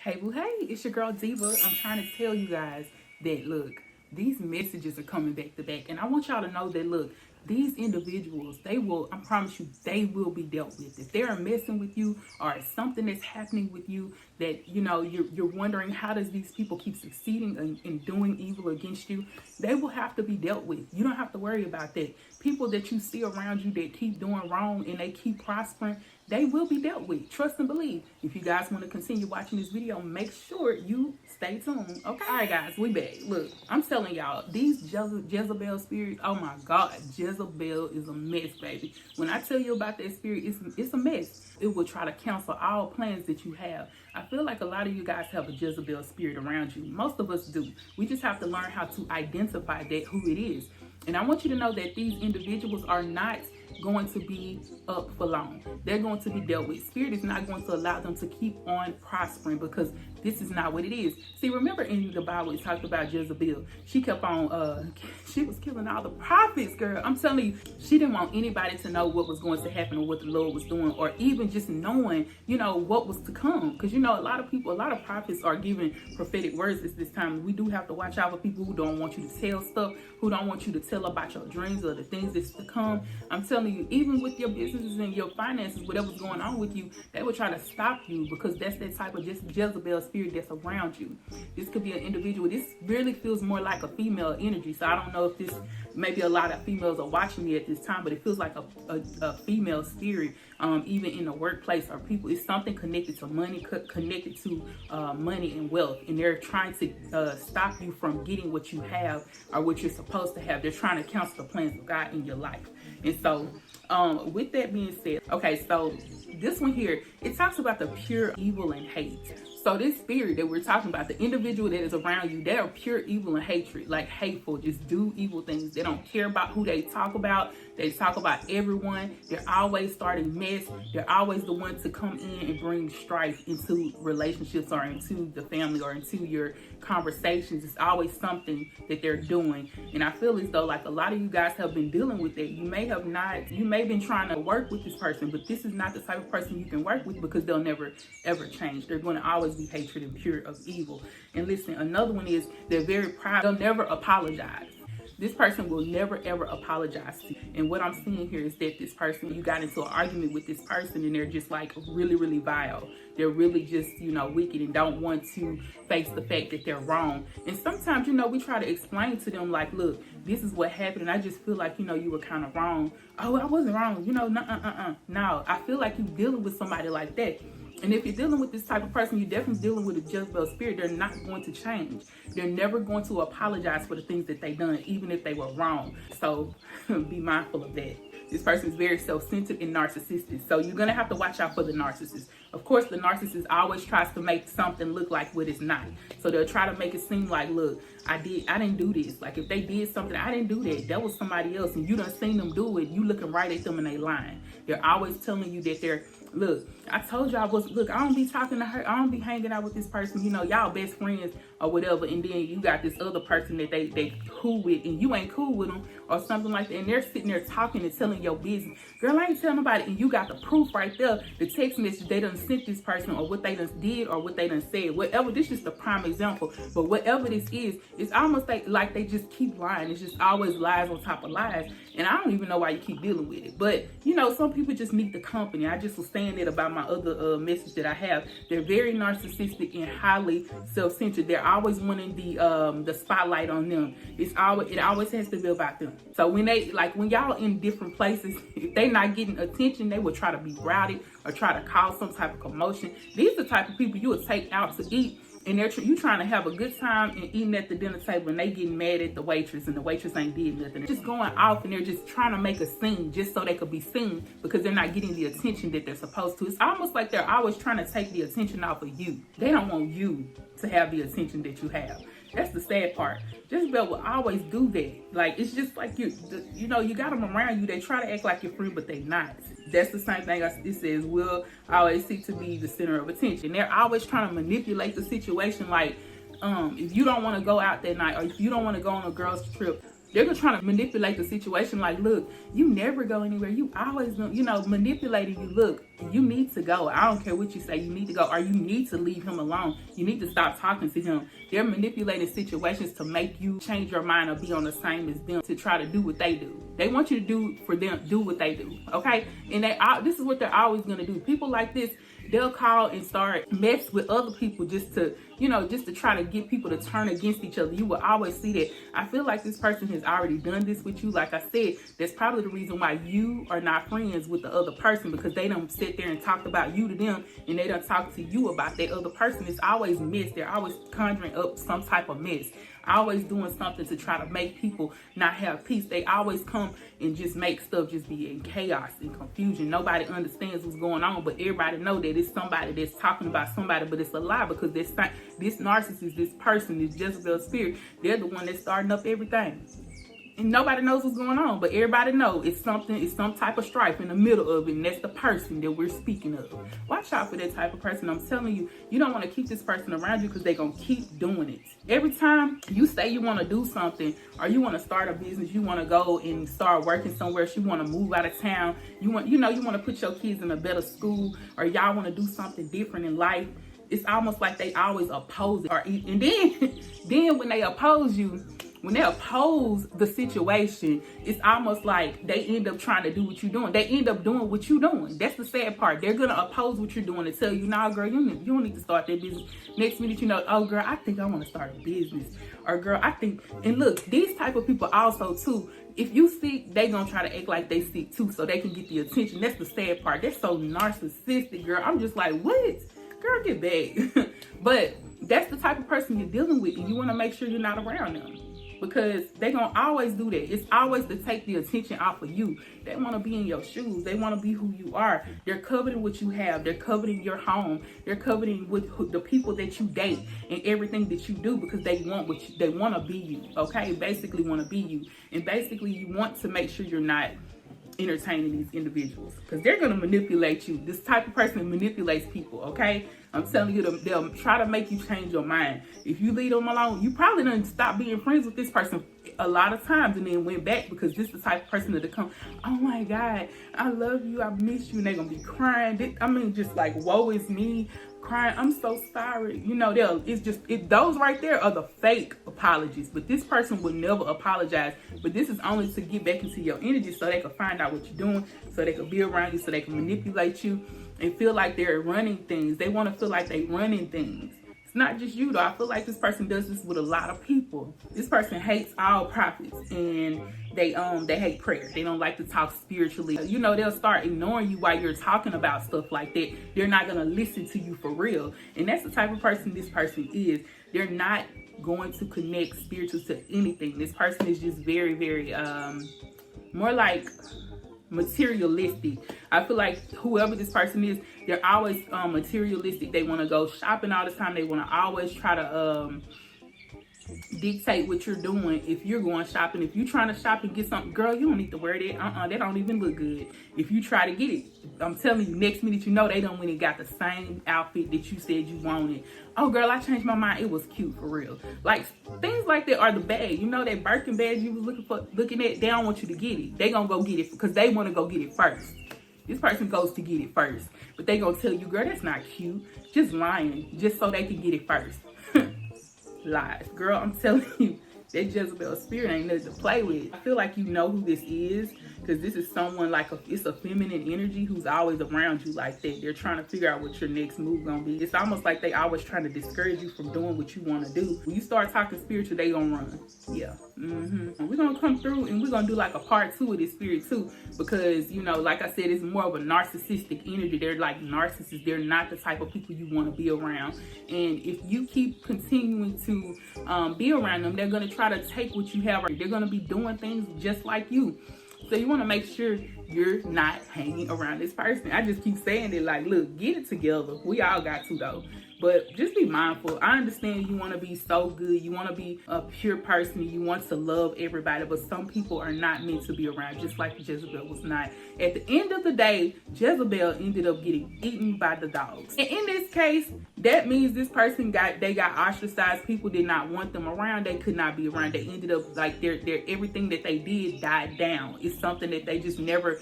Hey, boo, hey, it's your girl Diva. I'm trying to tell you guys that, look, these messages are coming back to back. And I want y'all to know that, look, these individuals, they will, I promise you, they will be dealt with. If they're messing with you or it's something that's happening with you that, you're wondering how does these people keep succeeding in doing evil against you, they will have to be dealt with. You don't have to worry about that. People that you see around you that keep doing wrong and they keep prospering, they will be dealt with. Trust and believe. If you guys want to continue watching this video, make sure you stay tuned. Okay? All right, guys, we back. Look, I'm telling y'all, these Jezebel spirits, oh my God, Jezebel is a mess, baby. When I tell you about that spirit, it's a mess. It will try to cancel all plans that you have. I feel like a lot of you guys have a Jezebel spirit around you. Most of us do. We just have to learn how to identify that, who it is. And I want you to know that these individuals are not going to be up for long. They're going to be dealt with. Spirit is not going to allow them to keep on prospering because this is not what it is. See, remember in the Bible it talked about Jezebel. She kept on she was killing all the prophets, girl. I'm telling you, she didn't want anybody to know what was going to happen or what the Lord was doing, or even just knowing, what was to come. Because a lot of prophets are giving prophetic words at this time. We do have to watch out for people who don't want you to tell stuff, who don't want you to tell about your dreams or the things that's to come. I'm telling you, even with your businesses and your finances, whatever's going on with you, they will try to stop you because that's that type of just Jezebel spirit that's around you. This could be an individual. This really feels more like a female energy. So I don't know if this, maybe a lot of females are watching me at this time, but it feels like a female spirit, even in the workplace or people. It's something connected to money, connected to money and wealth. And they're trying to stop you from getting what you have or what you're supposed to have. They're trying to cancel the plans of God in your life. And so with that being said, okay, so this one here, it talks about the pure evil and hate. So this spirit that we're talking about, the individual that is around you, they are pure evil and hatred, like hateful, just do evil things. They don't care about who they talk about. They talk about everyone. They're always starting mess. They're always the ones to come in and bring strife into relationships or into the family or into your conversations. It's always something that they're doing. And I feel as though like a lot of you guys have been dealing with that. You may have been trying to work with this person, but this is not the type of person you can work with because they'll never ever change. They're going to always be hatred and pure of evil. And listen, another one is they're very proud. They'll never apologize. This person will never ever apologize to you. And what I'm seeing here is that this person, you got into an argument with this person and they're just like really, really vile. They're really just, wicked and don't want to face the fact that they're wrong. And sometimes, we try to explain to them like, look, this is what happened. And I just feel like, you were kind of wrong. Oh, I wasn't wrong. No, I feel like you're dealing with somebody like that. And if you're dealing with this type of person, you're definitely dealing with a Jezebel spirit. They're not going to change. They're never going to apologize for the things that they've done, even if they were wrong. So be mindful of that. This person is very self-centered and narcissistic. So you're going to have to watch out for the narcissist. Of course, the narcissist always tries to make something look like what it's not. So they'll try to make it seem like, look, I didn't do this. Like if they did something, I didn't do that. That was somebody else. And you done seen them do it. You looking right at them and they lying. They're always telling you that look, I told y'all I don't be talking to her. I don't be hanging out with this person. Y'all best friends or whatever. And then you got this other person that they cool with and you ain't cool with them or something like that. And they're sitting there talking and telling your business. Girl, I ain't telling nobody. And you got the proof right there. The text message they done sent this person or what they done did or what they done said. Whatever. This is the prime example. But whatever this is, it's almost like they just keep lying. It's just always lies on top of lies. And I don't even know why you keep dealing with it. But, some people just need the company. I just was saying that about my other message that I have. They're very narcissistic and highly self-centered. They're always wanting the spotlight on them. It always has to be about them. So when y'all in different places, if they not getting attention, they will try to be rowdy or try to cause some type of commotion. These are the type of people you would take out to eat. And you trying to have a good time and eating at the dinner table and they getting mad at the waitress and the waitress ain't did nothing. They're just going off and they're just trying to make a scene just so they could be seen because they're not getting the attention that they're supposed to. It's almost like they're always trying to take the attention off of you. They don't want you to have the attention that you have. That's the sad part. Jezebel will always do that. Like, it's just like you got them around you. They try to act like your friend, but they not. That's the same thing it says, will always seek to be the center of attention. They're always trying to manipulate the situation. Like, if you don't want to go out that night or if you don't want to go on a girl's trip, They're gonna try to manipulate the situation. Like, look, you never go anywhere. You always, manipulating you. Look, you need to go. I don't care what you say. You need to go, or you need to leave him alone. You need to stop talking to him. They're manipulating situations to make you change your mind or be on the same as them, to try to do what they do. They want you to do what they do. Okay, and this is what they're always gonna do. People like this, they'll call and start mess with other people just to try to get people to turn against each other. You will always see that. I feel like this person has already done this with you. Like I said, that's probably the reason why you are not friends with the other person, because they don't sit there and talk about you to them, and they don't talk to you about that other person. It's always mess. They're always conjuring up some type of mess, always doing something to try to make people not have peace. They always come and just make stuff just be in chaos and confusion. Nobody understands what's going on, but everybody know that it's somebody that's talking about somebody, but it's a lie, because this narcissist, this person, this Jezebel spirit, they're the one that's starting up everything. And nobody knows what's going on, but everybody knows it's some type of strife in the middle of it, and that's the person that we're speaking of. Watch out for that type of person. I'm telling you, you don't want to keep this person around you, because they're going to keep doing it. Every time you say you want to do something, or you want to start a business, you want to go and start working somewhere, you want to move out of town, you want to put your kids in a better school, or y'all want to do something different in life, it's almost like they always oppose it. And then when they oppose you, when they oppose the situation, it's almost like they end up trying to do what you're doing. They end up doing what you're doing. That's the sad part. They're going to oppose what you're doing and tell you, nah, girl, you don't need to start that business. Next minute, oh, girl, I think I want to start a business. Or, girl, I think, and look, these type of people also, too, if you sick, they going to try to act like they sick, too, so they can get the attention. That's the sad part. They're so narcissistic, girl. I'm just like, what? Girl, get back. But that's the type of person you're dealing with, and you want to make sure you're not around them, because they're going to always do that. It's always to take the attention off of you. They want to be in your shoes. They want to be who you are. They're coveting what you have. They're coveting your home. They're coveting with the people that you date and everything that you do, because they want they want to be you, okay? Basically want to be you. And basically you want to make sure you're not entertaining these individuals, because they're going to manipulate you. This type of person manipulates people, okay? I'm telling you, they'll try to make you change your mind. If you leave them alone, you probably done stop being friends with this person a lot of times and then went back, because this is the type of person that come, oh my God, I love you, I miss you, and they're going to be crying. I mean, just like, woe is me, crying, I'm so sorry. Those right there are the fake apologies, but this person would never apologize. But this is only to get back into your energy, so they can find out what you're doing, so they can be around you, so they can manipulate you and feel like they're running things. They want to feel like they're running things. It's not just you, though. I feel like this person does this with a lot of people. This person hates all prophets, and they hate prayer. They don't like to talk spiritually. They'll start ignoring you while you're talking about stuff like that. They're not going to listen to you for real. And that's the type of person this person is. They're not going to connect spiritual to anything. This person is just very, very, more like materialistic. I feel like whoever this person is, they're always materialistic. They want to go shopping all the time. They want to always try to dictate what you're doing. If you're going shopping, if you're trying to shop and get something, girl, you don't need to wear that. That don't even look good. If you try to get it, I'm telling you, next minute they done went and got the same outfit that you said you wanted. Oh girl, I changed my mind. It was cute, for real. Like, things like that are the bag. That Birkin bag you was looking at, they don't want you to get it. They gonna go get it because they want to go get it first. This person goes to get it first, but they gonna tell you, girl, that's not cute. Just lying, just so they can get it first. Lies. Girl, I'm telling you, that Jezebel spirit ain't nothing to play with. I feel like you know who this is, because this is someone it's a feminine energy who's always around you like that. They're trying to figure out what your next move gonna be. It's almost like they always trying to discourage you from doing what you want to do. When you start talking spiritual, they gonna run. Yeah. We're gonna come through and we're gonna do like a part 2 of this spirit too, because like I said, it's more of a narcissistic energy. They're like narcissists. They're not the type of people you want to be around. And if you keep continuing to be around them, they're gonna try to take what you have. They're gonna be doing things just like you. So you want to make sure you're not hanging around this person. I just keep saying it, like, look, get it together. We all got to, though. But just be mindful. I understand you want to be so good. You want to be a pure person. You want to love everybody. But some people are not meant to be around, just like Jezebel was not. At the end of the day, Jezebel ended up getting eaten by the dogs. And in this case, that means this person got ostracized. People did not want them around. They could not be around. They ended up like their everything that they did died down. It's something that they just never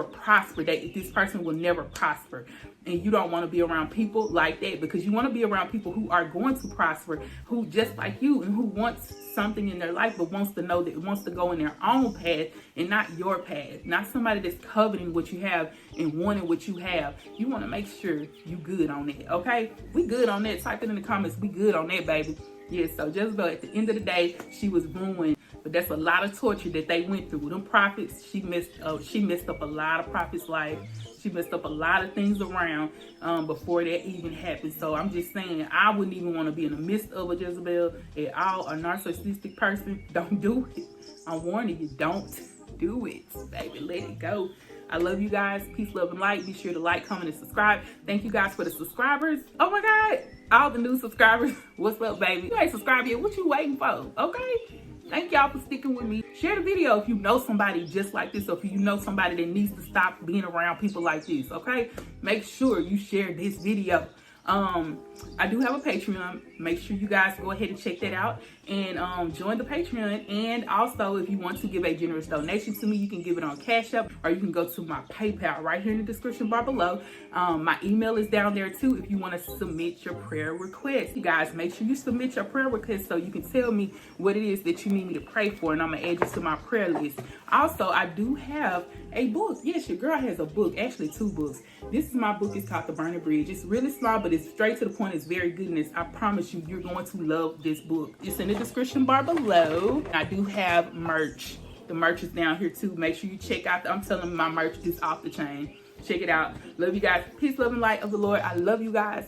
prospered. This person will never prosper. And you don't want to be around people like that, because you want to be around people who are going to prosper, who just like you, and who wants something in their life, but wants to know that it wants to go in their own path and not your path. Not somebody that's coveting what you have and wanting what you have. You want to make sure you good on that, okay? We good on that. Type it in the comments. We good on that, baby. Yeah, so Jezebel, at the end of the day, she was ruined. But that's a lot of torture that they went through. Them prophets, she messed up a lot of prophets' life. She messed up a lot of things around before that even happened. So I'm just saying, I wouldn't even want to be in the midst of a Jezebel at all. A narcissistic person, don't do it. I'm warning you, don't do it, baby. Let it go. I love you guys. Peace, love, and light. Be sure to like, comment, and subscribe. Thank you guys for the subscribers. Oh my God, all the new subscribers. What's up, baby? You ain't subscribed yet. What you waiting for? Okay. Thank y'all for sticking with me. Share the video if you know somebody just like this, or if you know somebody that needs to stop being around people like this, okay? Make sure you share this video. I do have a Patreon. Make sure you guys go ahead and check that out and join the Patreon. And also, if you want to give a generous donation to me, you can give it on Cash App, or you can go to my PayPal right here in the description bar below. My email is down there too if you want to submit your prayer request. You guys, make sure you submit your prayer request so you can tell me what it is that you need me to pray for, and I'm gonna add you to my prayer list. Also, I do have a book. Yes, your girl has a book, actually 2 books. This is my book. It's called The Burning Bridge. It's really small, but it's straight to the point. It's very good, and I promise you, you're going to love this book. It's in the description bar below. I do have merch. The merch is down here too. Make sure you check out. I'm telling you, my merch is off the chain. Check it out. Love you guys. Peace, love, and light of the Lord. I love you guys.